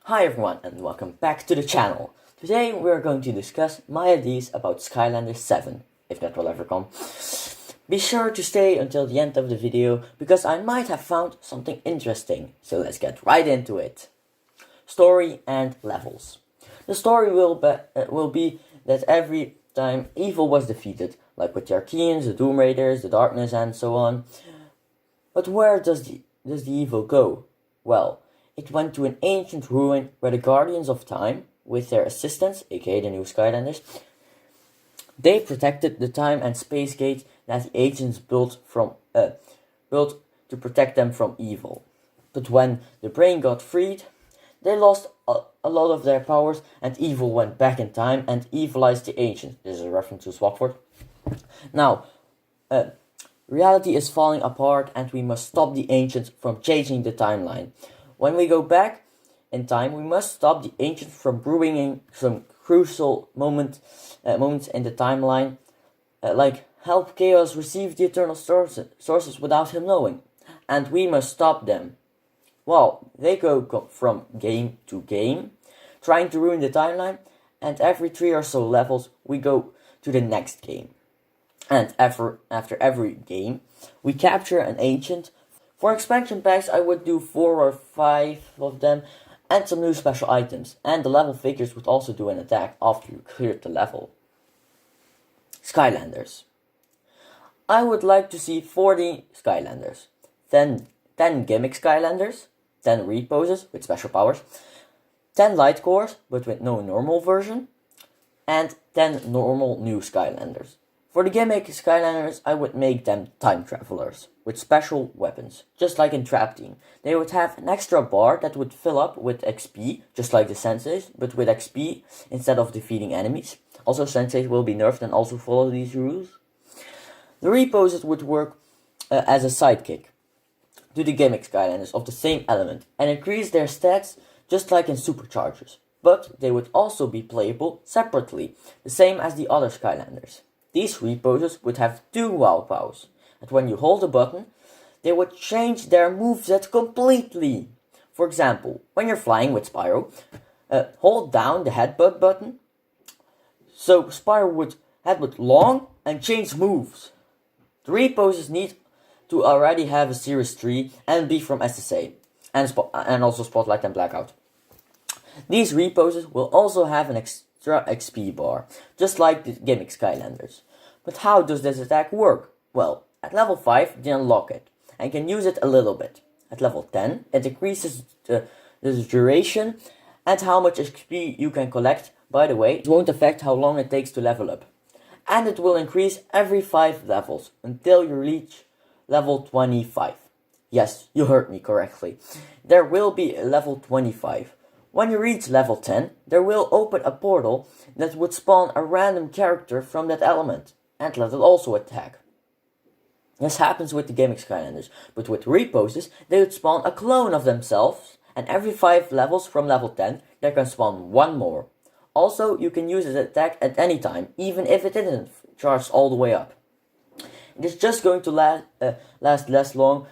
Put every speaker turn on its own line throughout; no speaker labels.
Hi everyone and welcome back to the channel. Today we are going to discuss my ideas about Skylanders 7, if that will ever come. Be sure to stay until the end of the video because I might have found something interesting, so let's get right into it. Story and levels. The story will be that every time evil was defeated, like with the Archeans, the Doom Raiders, the Darkness and so on. But where does the evil go? Well, it went to an ancient ruin where the Guardians of Time, with their assistants, aka the new Skylanders, they protected the time and space gate that the ancients built to protect them from evil. But when the brain got freed, they lost a lot of their powers and evil went back in time and evilized the ancients. This is a reference to Swapford. Now, reality is falling apart and we must stop the ancients from changing the timeline. When we go back in time, we must stop the ancients from ruining some crucial moments in the timeline, like help Chaos receive the eternal sources without him knowing, and we must stop them. Well, they go from game to game, trying to ruin the timeline, and every 3 or so levels we go to the next game. And after every game, we capture an ancient. For expansion packs, I would do 4 or 5 of them, and some new special items, and the level figures would also do an attack after you cleared the level. Skylanders. I would like to see 40 Skylanders, 10 gimmick Skylanders, 10 reposes with special powers, 10 light cores but with no normal version, and 10 normal new Skylanders. For the gimmick Skylanders, I would make them time travelers with special weapons, just like in Trap Team. They would have an extra bar that would fill up with XP, just like the Senseis, but with XP instead of defeating enemies. Also, Senseis will be nerfed and also follow these rules. The reposes would work as a sidekick to the gimmick Skylanders of the same element and increase their stats just like in Superchargers, but they would also be playable separately, the same as the other Skylanders. These reposes would have 2 wow pows, and when you hold a button, they would change their moveset completely. For example, when you're flying with Spyro, hold down the headbutt button, so Spyro would headbutt long and change moves. The reposes need to already have a Series 3 and be from SSA, and also Spotlight and Blackout. These reposes will also have an extra XP bar, just like the gimmick Skylanders. But how does this attack work? Well, at level 5 they unlock it, and can use it a little bit. At level 10 it increases the duration and how much XP you can collect. By the way, it won't affect how long it takes to level up. And it will increase every 5 levels, until you reach level 25. Yes, you heard me correctly. There will be a level 25. When you reach level 10, there will open a portal that would spawn a random character from that element, and let it also attack. This happens with the gimmick Skylanders, but with reposes, they would spawn a clone of themselves, and every 5 levels from level 10, there can spawn 1 more. Also, you can use this attack at any time, even if it isn't charged all the way up. It is just going to last less long.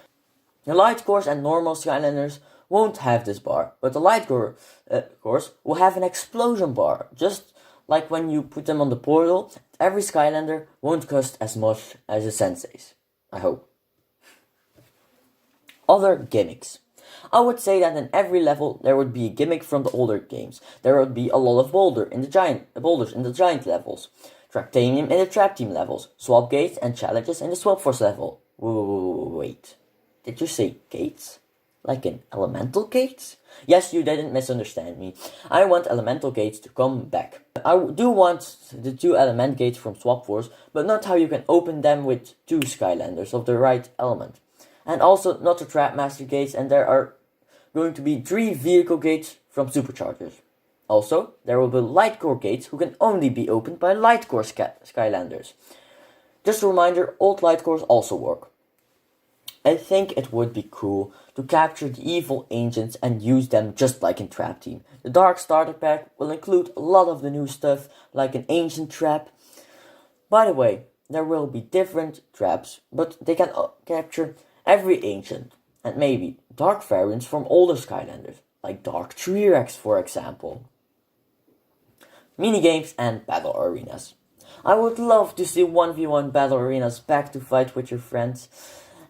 The light cores and normal Skylanders won't have this bar, but the light cores will have an explosion bar, just like when you put them on the portal. Every Skylander won't cost as much as the Senseis, I hope. Other gimmicks. I would say that in every level there would be a gimmick from the older games. There would be a lot of boulders in the giant levels, Tractanium in the Trap Team levels, swap gates and challenges in the Swap Force level. Wait, did you say gates? Like in elemental gates? Yes, you didn't misunderstand me. I want elemental gates to come back. I do want the 2 element gates from Swap Force, but not how you can open them with 2 Skylanders of the right element. And also not the Trap Master gates, and there are going to be 3 vehicle gates from Superchargers. Also, there will be light core gates who can only be opened by light core Skylanders. Just a reminder, old light cores also work. I think it would be cool to capture the evil ancients and use them just like in Trap Team. The Dark Starter Pack will include a lot of the new stuff, like an ancient trap. By the way, there will be different traps, but they can capture every ancient, and maybe dark variants from older Skylanders. like Dark T-Rex for example. Minigames and battle arenas. I would love to see 1v1 battle arenas back to fight with your friends.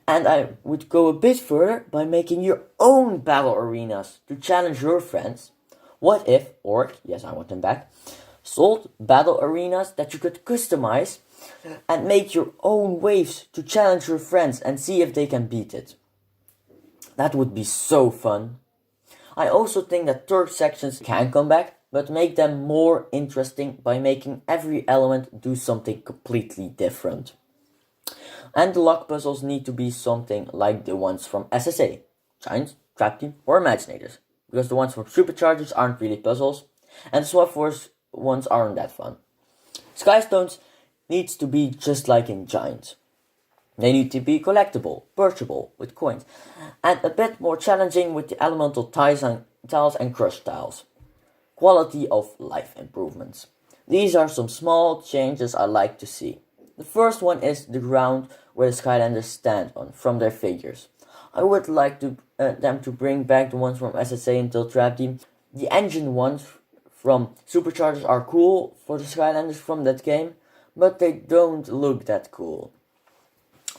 And I would go a bit further by making your own battle arenas to challenge your friends. What if Orc, yes I want them back, sold battle arenas that you could customize and make your own waves to challenge your friends and see if they can beat it. That would be so fun. I also think that third sections can come back, but make them more interesting by making every element do something completely different. And the lock puzzles need to be something like the ones from SSA, Giants, Trap Team or Imaginators, because the ones from Superchargers aren't really puzzles, and the Swap Force ones aren't that fun. Skystones needs to be just like in Giants. They need to be collectible, purchasable with coins, and a bit more challenging with the elemental tiles and crush tiles. Quality of life improvements. These are some small changes I like to see. The first one is the ground where the Skylanders stand on from their figures. I would like them to bring back the ones from SSA until Trap Team. The engine ones from Superchargers are cool for the Skylanders from that game, but they don't look that cool.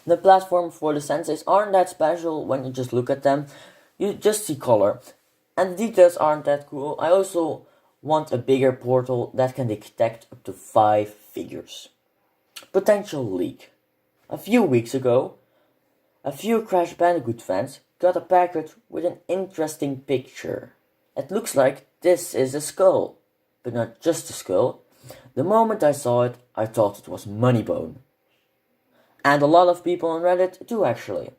The platform for the senseis aren't that special when you just look at them. You just see color. And the details aren't that cool. I also want a bigger portal that can detect up to 5 figures. Potential leak. A few weeks ago, a few Crash Bandicoot fans got a package with an interesting picture. It looks like this is a skull, but not just a skull. The moment I saw it, I thought it was Moneybone. And a lot of people on Reddit too actually.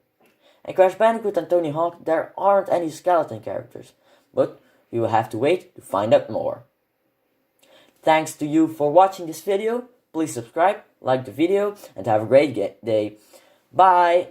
In Crash Bandicoot and Tony Hawk there aren't any skeleton characters, but we will have to wait to find out more. Thanks to you for watching this video. Please subscribe, like the video, and have a great day. Bye!